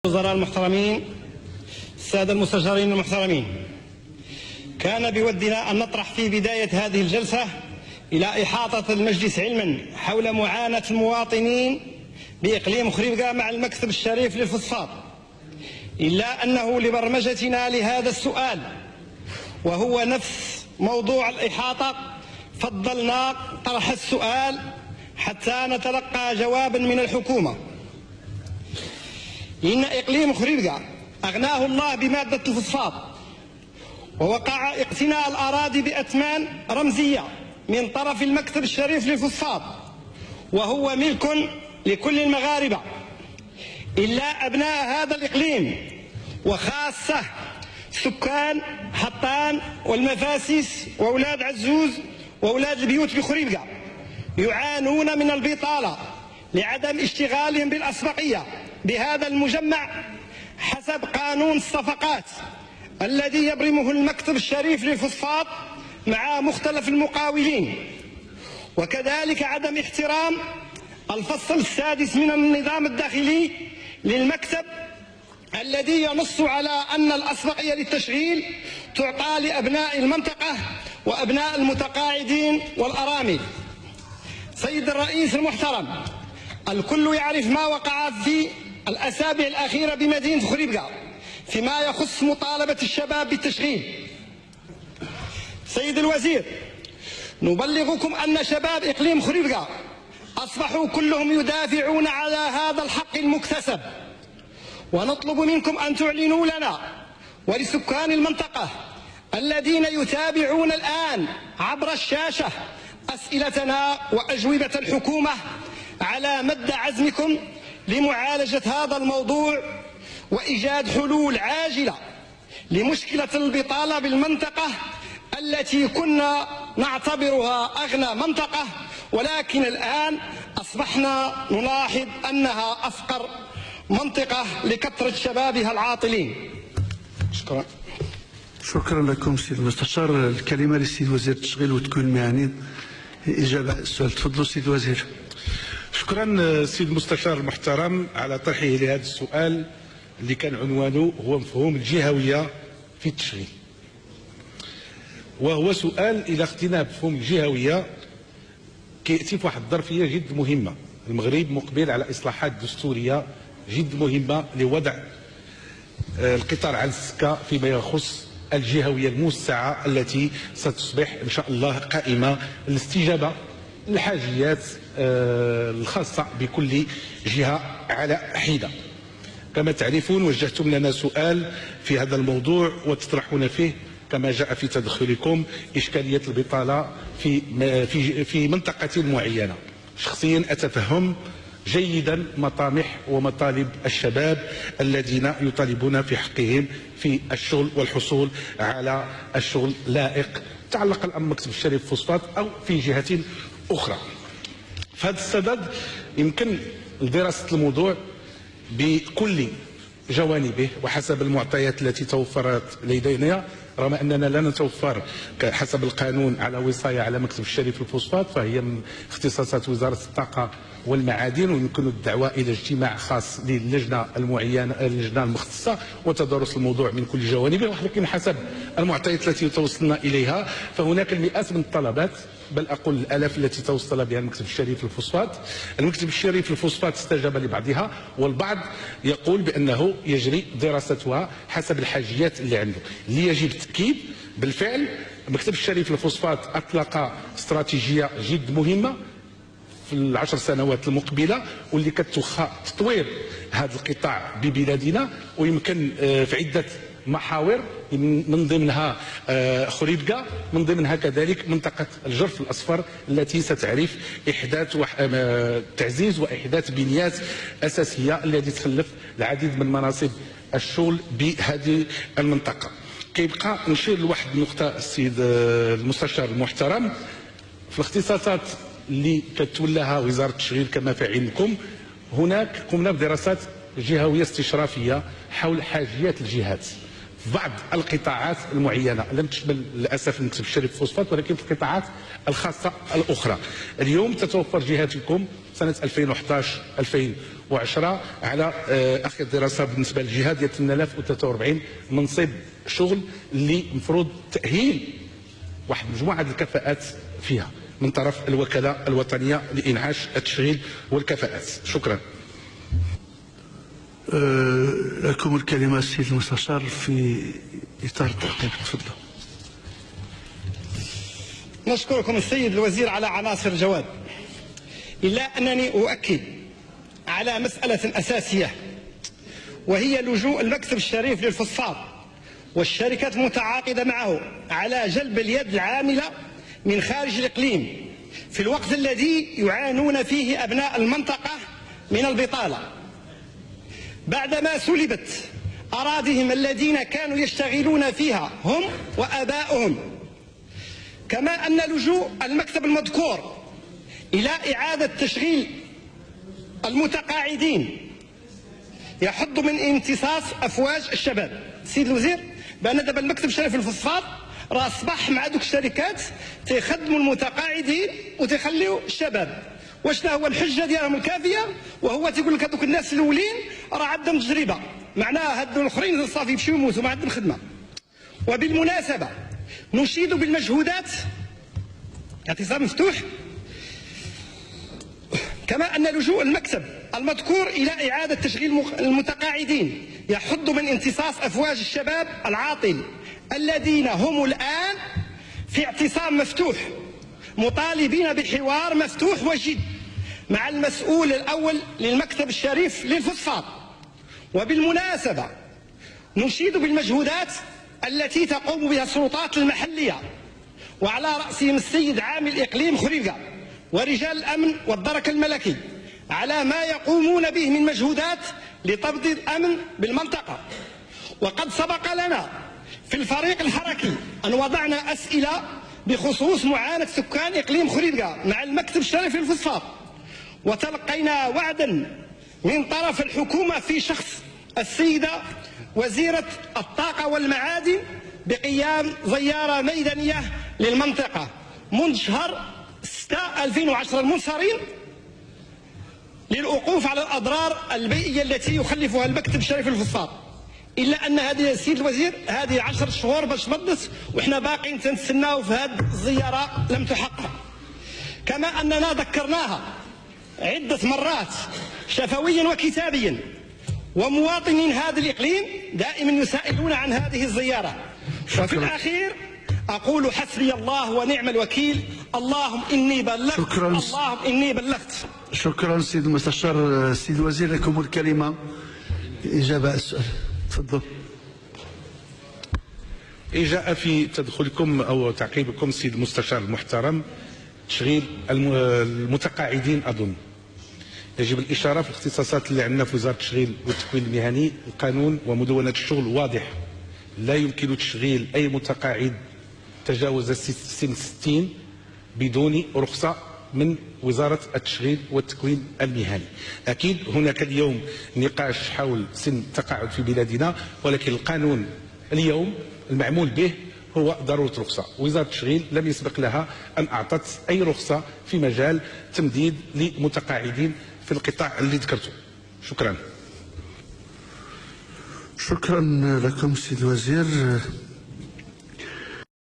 الوزراء المحترمين، السادة المستشارين المحترمين، كان بودنا أن نطرح في بداية هذه الجلسة إلى إحاطة المجلس علما حول معاناة المواطنين بإقليم خريبكا مع المكتب الشريف للفوسفات، إلا أنه لبرمجتنا لهذا السؤال وهو نفس موضوع الإحاطة فضلنا طرح السؤال حتى نتلقى جوابا من الحكومة. إن إقليم خريبكا أغناه الله بمادة الفوسفات، ووقع اقتناء الأراضي بأثمان رمزية من طرف المكتب الشريف للفوسفات، وهو ملك لكل المغاربة إلا أبناء هذا الإقليم، وخاصة سكان حطان والمفاسيس وأولاد عزوز وأولاد البيوت بخريبكا يعانون من البطالة لعدم اشتغالهم بالأسبقية بهذا المجمع حسب قانون الصفقات الذي يبرمه المكتب الشريف للفوسفات مع مختلف المقاولين، وكذلك عدم احترام الفصل السادس من النظام الداخلي للمكتب الذي ينص على أن الأسبقية للتشغيل تعطى لأبناء المنطقة وأبناء المتقاعدين والأرامل. سيد الرئيس المحترم، الكل يعرف ما وقع في الأسابيع الأخيرة بمدينة خريبكا فيما يخص مطالبة الشباب بالتشغيل. سيد الوزير، نبلغكم أن شباب إقليم خريبكا أصبحوا كلهم يدافعون على هذا الحق المكتسب، ونطلب منكم أن تعلنوا لنا ولسكان المنطقة الذين يتابعون الآن عبر الشاشة أسئلتنا وأجوبة الحكومة على مدى عزمكم لمعالجة هذا الموضوع وإيجاد حلول عاجلة لمشكلة البطالة بالمنطقة التي كنا نعتبرها أغنى منطقة، ولكن الآن أصبحنا نلاحظ أنها أفقر منطقة لكثرة شبابها العاطلين. شكرا. شكرا لكم سيد المستشار. الكلمة للسيد وزير التشغيل والتكوين المهني إجابة على السؤال. تفضلوا سيد الوزير. شكرا سيد المستشار المحترم على طرحه لهذا السؤال اللي كان عنوانه هو مفهوم الجهوية في التشغيل، وهو سؤال إلى اغتنام مفهوم الجهوية كيأتي في واحد الظرفية جد مهمة. المغرب مقبل على إصلاحات دستورية جد مهمة لوضع القطار على السكة فيما يخص الجهوية الموسعة التي ستصبح إن شاء الله قائمة للاستجابة للحاجيات الخاصة بكل جهة على حدة. كما تعرفون وجهتم لنا سؤال في هذا الموضوع وتطرحون فيه كما جاء في تدخلكم إشكالية البطالة في منطقة معينة. شخصيا أتفهم جيدا مطامح ومطالب الشباب الذين يطالبون في حقهم في الشغل والحصول على الشغل لائق، تعلق الأمر مكتب الشريف الفوسفات أو في جهة أخرى. في هذا الصدد يمكن دراسة الموضوع بكل جوانبه وحسب المعطيات التي توفرت لدينا، رغم أننا لا نتوفر حسب القانون على وصاية على مكتب الشريف للفوسفات، فهي من اختصاصات وزارة الطاقة والمعادن، ويمكن الدعوة إلى اجتماع خاص للجنة المعينة اللجنة المختصة وتدرس الموضوع من كل جوانبه. ولكن حسب المعطيات التي توصلنا إليها فهناك المئات من الطلبات، بل أقول الآلاف التي توصل بها المكتب الشريف للفوسفات. المكتب الشريف للفوسفات استجاب لبعضها، والبعض يقول بأنه يجري دراستها حسب الحاجيات اللي عنده. اللي يجب التأكيد بالفعل المكتب الشريف للفوسفات أطلق استراتيجية جد مهمة في العشر سنوات المقبلة واللي كتوخى تطوير هذا القطاع ببلادنا، ويمكن في عدة محاور من ضمنها خريبكا، من ضمنها كذلك منطقة الجرف الأصفر التي ستعرف إحداث تعزيز وإحداث بنيات أساسية التي تخلف العديد من مناصب الشغل بهذه المنطقة. كيبقى نشير لواحد النقطة السيد المستشار المحترم، في الاختصاصات اللي كتولاها وزارة التشغيل كما في علمكم هناك قمنا بدراسات جهوية استشرافية حول حاجيات الجهات في بعض القطاعات المعينة لم تشمل للأسف المكتب الشريف الفوسفات، ولكن في القطاعات الخاصة الأخرى. اليوم تتوفر جهاتكم سنة 2011 2010 على اخر دراسه بالنسبه للجهه ديال 8043 منصب شغل اللي مفروض تاهيل واحد مجموعه الكفاءات فيها من طرف الوكاله الوطنيه لانعاش التشغيل والكفاءات. شكرا. لكم الكلمه السيد المستشار في اطار التحقيق. تفضل. نشكركم السيد الوزير على عناصر الجواب، إلا أنني أؤكد على مسألة أساسية، وهي لجوء المكتب الشريف للفوسفات والشركات المتعاقدة معه على جلب اليد العاملة من خارج الإقليم في الوقت الذي يعانون فيه أبناء المنطقة من البطالة، بعدما سلبت أراضيهم الذين كانوا يشتغلون فيها هم وآباؤهم. كما أن لجوء المكتب المذكور إلى إعادة تشغيل المتقاعدين يحد من امتصاص أفواج الشباب. سيد الوزير، بأن دابا المكتب الشريف الفوسفات راه أصبح مع دوك الشركات تيخدموا المتقاعدين وتيخليو الشباب. وشنا هو الحجة ديالهم الكافية؟ وهو تيقول لك هذوك الناس الأولين راه عندهم تجربة، معناها هادو الآخرين صافي يمشيو يموتوا ما عندهم خدمة. وبالمناسبة نشيد بالمجهودات اعتصام مفتوح، كما أن لجوء المكتب المذكور إلى إعادة تشغيل المتقاعدين يحد من امتصاص أفواج الشباب العاطل الذين هم الآن في اعتصام مفتوح مطالبين بحوار مفتوح وجد مع المسؤول الأول للمكتب الشريف للفوسفات. وبالمناسبة نشيد بالمجهودات التي تقوم بها السلطات المحلية وعلى رأسهم السيد عامل الإقليم خريقة ورجال الأمن والدرك الملكي على ما يقومون به من مجهودات لتبديد الأمن بالمنطقة. وقد سبق لنا في الفريق الحركي أن وضعنا أسئلة بخصوص معاناة سكان إقليم خريقة مع المكتب الشريف للفوسفات، وتلقينا وعدا من طرف الحكومة في شخص السيدة وزيرة الطاقة والمعادن بقيام زيارة ميدانية للمنطقة منذ شهر 6/2010 المنصرم للوقوف على الأضرار البيئية التي يخلفها المكتب الشريف للفوسفات. إلا أن هذه السيد الوزير هذه 10 شهور باش مضت وإحنا باقيين تنستناو في هذه الزيارة لم تحقق. كما أننا ذكرناها عدة مرات شفويا وكتابيا، ومواطنين هذا الإقليم دائما يسائلون عن هذه الزيارة. وفي الأخير أقول حسبي الله ونعم الوكيل، اللهم إني بلغت. اللهم إني بلغت. شكرا سيد المستشار. سيد الوزير لكم الكلمة إجابة على السؤال. تفضل. جاء في تدخلكم أو تعقيبكم سيد المستشار المحترم تشغيل المتقاعدين. أظن يجب الإشارة في الاختصاصات اللي عندنا في وزارة التشغيل والتكوين المهني، القانون ومدونة الشغل واضح، لا يمكن تشغيل أي متقاعد تجاوز سن 60 بدون رخصة من وزارة التشغيل والتكوين المهني. أكيد هناك اليوم نقاش حول سن التقاعد في بلادنا، ولكن القانون اليوم المعمول به هو ضرورة رخصة. وزارة التشغيل لم يسبق لها أن أعطت أي رخصة في مجال تمديد لمتقاعدين في القطاع اللي ذكرته. شكرا. شكرا لكم سيد الوزير.